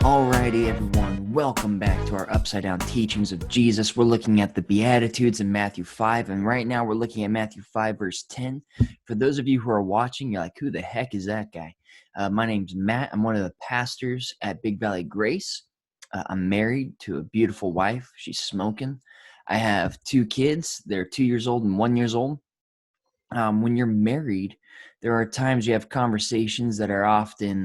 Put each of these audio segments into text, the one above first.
Alrighty, everyone, welcome back to our upside down teachings of Jesus. We're looking at the Beatitudes in Matthew 5, and right now we're looking at Matthew 5, verse 10. For those of you who are watching, you're like, who the heck is that guy? My name's Matt. I'm one of the pastors at Big Valley Grace. I'm married to a beautiful wife. She's smoking. I have two kids. They're 2 years old and 1 year old. When you're married, there are times you have conversations that are often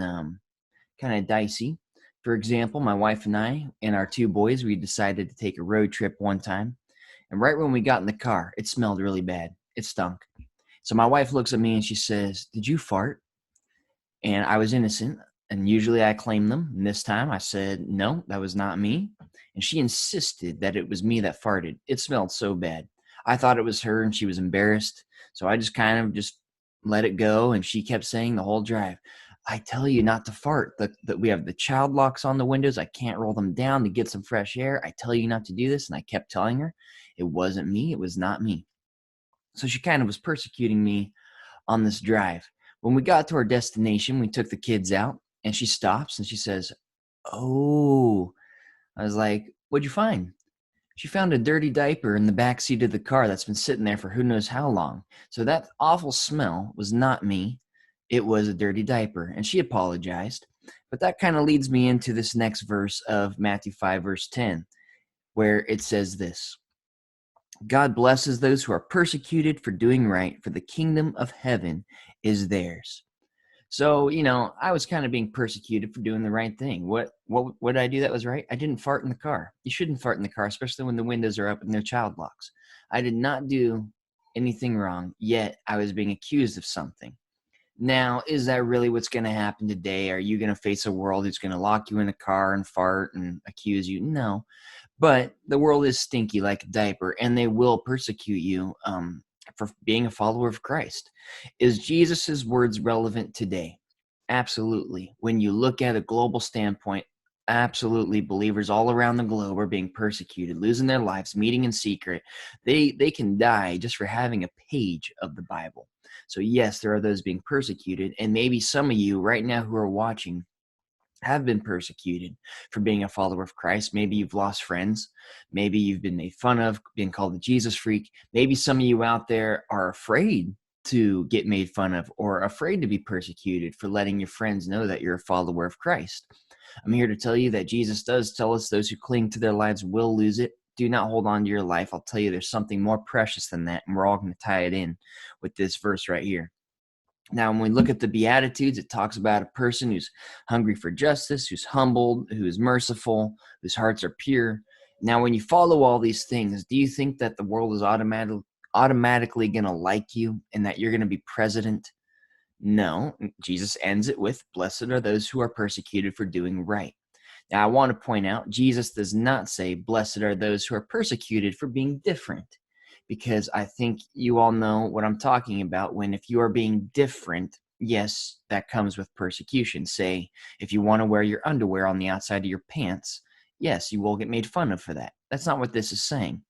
kind of dicey. For example, my wife and I and our two boys, we decided to take a road trip one time. And right when we got in the car, it smelled really bad. It stunk. So my wife looks at me and she says, "Did you fart?" And I was innocent. And usually I claim them. And this time I said, "No, that was not me." And she insisted that it was me that farted. It smelled so bad. I thought it was her and she was embarrassed. So I just kind of just let it go. And she kept saying the whole drive, "I tell you not to fart. That we have the child locks on the windows. I can't roll them down to get some fresh air. I tell you not to do this." And I kept telling her it wasn't me. It was not me. So she kind of was persecuting me on this drive. When we got to our destination, we took the kids out and she stops and she says, "Oh." I was like, "What'd you find?" She found a dirty diaper in the back seat of the car that's been sitting there for who knows how long. So that awful smell was not me. It was a dirty diaper. And she apologized. But that kind of leads me into this next verse of Matthew 5, verse 10, where it says this: "God blesses those who are persecuted for doing right, for the kingdom of heaven is theirs." So, I was kind of being persecuted for doing the right thing. What did I do that was right? I didn't fart in the car. You shouldn't fart in the car, especially when the windows are up and they're child locks. I did not do anything wrong, yet I was being accused of something. Now, is that really what's going to happen today? Are you going to face a world who's going to lock you in a car and fart and accuse you? No. But the world is stinky like a diaper, and they will persecute you for being a follower of Christ. Is Jesus's words relevant today? Absolutely. When you look at a global standpoint, absolutely, believers all around the globe are being persecuted, losing their lives, meeting in secret. They can die just for having a page of the Bible. So yes, there are those being persecuted, and maybe some of you right now who are watching have been persecuted for being a follower of Christ. Maybe you've lost friends. Maybe you've been made fun of, being called a Jesus freak. Maybe some of you out there are afraid to get made fun of or afraid to be persecuted for letting your friends know that you're a follower of Christ. I'm here to tell you that Jesus does tell us those who cling to their lives will lose it. Do not hold on to your life. I'll tell you there's something more precious than that, and we're all going to tie it in with this verse right here. Now, when we look at the Beatitudes, it talks about a person who's hungry for justice, who's humbled, who is merciful, whose hearts are pure. Now, when you follow all these things, do you think that the world is automatically going to like you and that you're going to be president? No. Jesus ends it with, "Blessed are those who are persecuted for doing right." Now, I want to point out, Jesus does not say, "Blessed are those who are persecuted for being different," because I think you all know what I'm talking about when if you are being different, yes, that comes with persecution. Say, if you want to wear your underwear on the outside of your pants, yes, you will get made fun of for that. That's not what this is saying.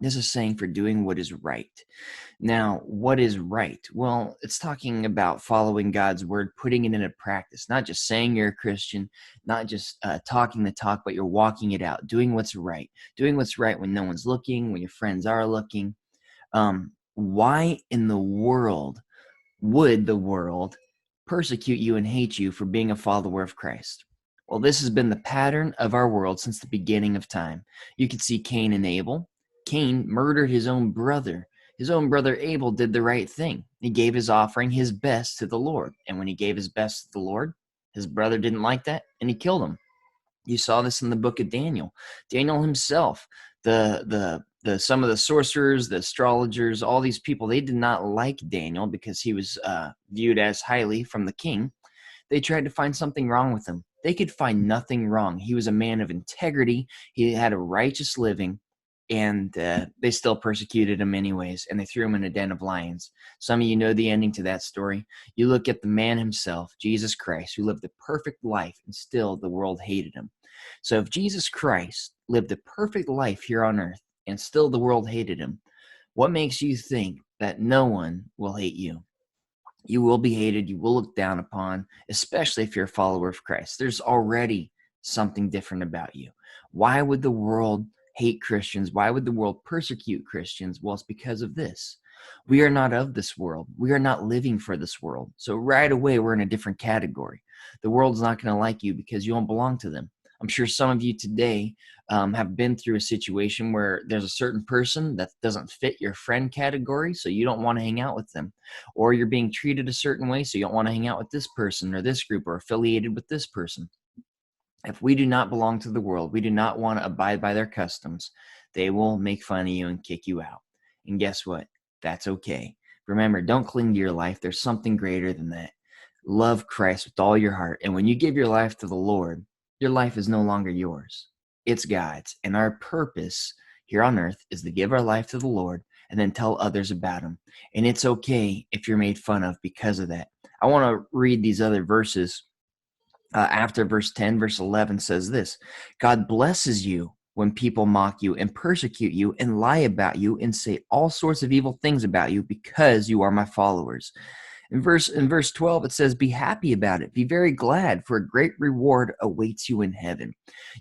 This is saying for doing what is right. Now, what is right? Well, it's talking about following God's word, putting it into practice, not just saying you're a Christian, not just talking the talk, but you're walking it out, doing what's right. Doing what's right when no one's looking, when your friends are looking. Why in the world would the world persecute you and hate you for being a follower of Christ? Well, this has been the pattern of our world since the beginning of time. You can see Cain and Abel. Cain murdered his own brother. His own brother Abel did the right thing. He gave his offering, his best, to the Lord. And when he gave his best to the Lord, his brother didn't like that, and he killed him. You saw this in the book of Daniel. Daniel himself, the some of the sorcerers, the astrologers, all these people, they did not like Daniel because he was viewed as highly from the king. They tried to find something wrong with him. They could find nothing wrong. He was a man of integrity. He had a righteous living, and they still persecuted him anyways, and they threw him in a den of lions. Some of you know the ending to that story. You look at the man himself, Jesus Christ, who lived a perfect life, and still the world hated him. So if Jesus Christ lived a perfect life here on earth, and still the world hated him, what makes you think that no one will hate you? You will be hated. You will look down upon, especially if you're a follower of Christ. There's already something different about you. Why would the world hate Christians? Why would the world persecute Christians? Well, it's because of this. We are not of this world. We are not living for this world. So right away, we're in a different category. The world's not going to like you because you don't belong to them. I'm sure some of you today have been through a situation where there's a certain person that doesn't fit your friend category, so you don't want to hang out with them. Or you're being treated a certain way, so you don't want to hang out with this person or this group or affiliated with this person. If we do not belong to the world, we do not want to abide by their customs, they will make fun of you and kick you out. And guess what? That's okay. Remember, don't cling to your life. There's something greater than that. Love Christ with all your heart. And when you give your life to the Lord, your life is no longer yours. It's God's. And our purpose here on earth is to give our life to the Lord and then tell others about him. And it's okay if you're made fun of because of that. I want to read these other verses. After verse 10, verse 11 says this: God blesses you when people mock you and persecute you and lie about you and say all sorts of evil things about you because you are my followers. In verse 12, it says, be happy about it. Be very glad, for a great reward awaits you in heaven.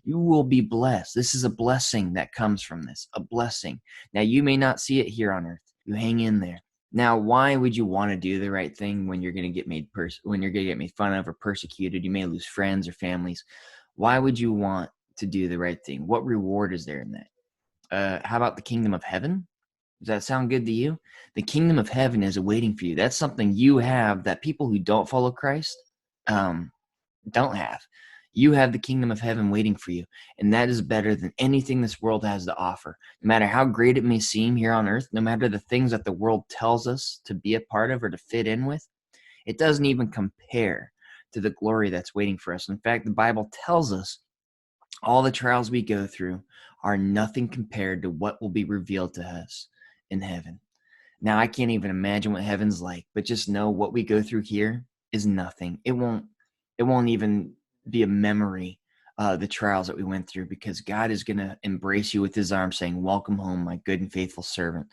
You will be blessed. This is a blessing that comes from this, a blessing. Now, you may not see it here on earth. You hang in there. Now, why would you want to do the right thing when you're going to get made fun of or persecuted? You may lose friends or families. Why would you want to do the right thing? What reward is there in that? How about the kingdom of heaven? Does that sound good to you? The kingdom of heaven is awaiting for you. That's something you have that people who don't follow Christ don't have. You have the kingdom of heaven waiting for you, and that is better than anything this world has to offer. No matter how great it may seem here on earth, no matter the things that the world tells us to be a part of or to fit in with, it doesn't even compare to the glory that's waiting for us. In fact, the Bible tells us all the trials we go through are nothing compared to what will be revealed to us in heaven. Now, I can't even imagine what heaven's like, but just know what we go through here is nothing. It won't even be a memory, the trials that we went through, because God is going to embrace you with his arms saying, welcome home, my good and faithful servant.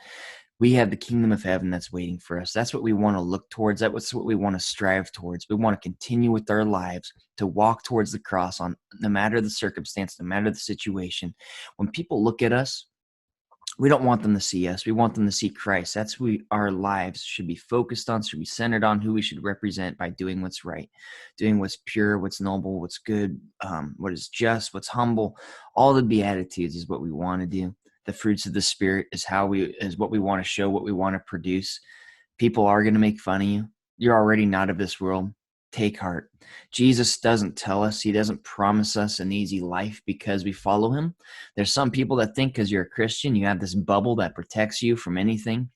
We have the kingdom of heaven that's waiting for us. That's what we want to look towards. That's what we want to strive towards. We want to continue with our lives to walk towards the cross on no matter the circumstance, no matter the situation. When people look at us, we don't want them to see us. We want them to see Christ. That's who our lives should be focused on, should be centered on, who we should represent by doing what's right, doing what's pure, what's noble, what's good, what is just, what's humble. All the Beatitudes is what we want to do. The fruits of the Spirit is what we want to show, what we want to produce. People are going to make fun of you. You're already not of this world. Take heart. Jesus doesn't tell us, he doesn't promise us an easy life because we follow him. There's some people that think because you're a Christian, you have this bubble that protects you from anything.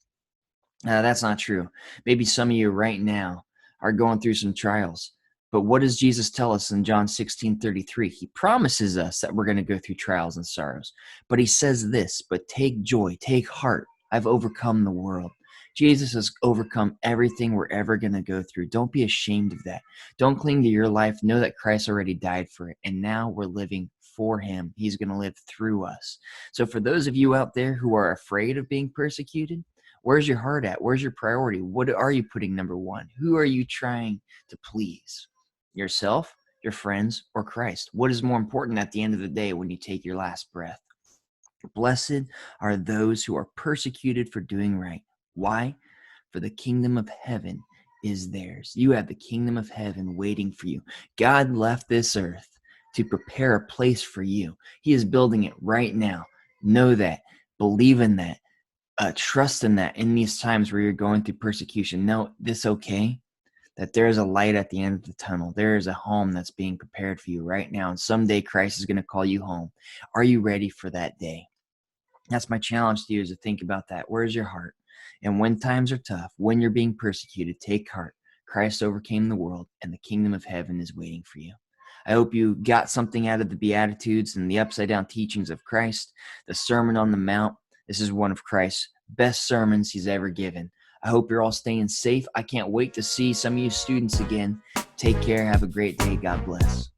That's not true. Maybe some of you right now are going through some trials. But what does Jesus tell us in John 16:33? He promises us that we're going to go through trials and sorrows. But he says this, but take joy, take heart. I've overcome the world. Jesus has overcome everything we're ever going to go through. Don't be ashamed of that. Don't cling to your life. Know that Christ already died for it. And now we're living for him. He's going to live through us. So for those of you out there who are afraid of being persecuted, where's your heart at? Where's your priority? What are you putting number one? Who are you trying to please? Yourself, your friends, or Christ? What is more important at the end of the day when you take your last breath? Blessed are those who are persecuted for doing right. Why? For the kingdom of heaven is theirs. You have the kingdom of heaven waiting for you. God left this earth to prepare a place for you. He is building it right now. Know that. Believe in that. Trust in that in these times where you're going through persecution. Know this, okay? That there is a light at the end of the tunnel. There is a home that's being prepared for you right now. And someday Christ is going to call you home. Are you ready for that day? That's my challenge to you, is to think about that. Where's your heart? And when times are tough, when you're being persecuted, take heart. Christ overcame the world, and the kingdom of heaven is waiting for you. I hope you got something out of the Beatitudes and the upside-down teachings of Christ, the Sermon on the Mount. This is one of Christ's best sermons he's ever given. I hope you're all staying safe. I can't wait to see some of you students again. Take care. Have a great day. God bless.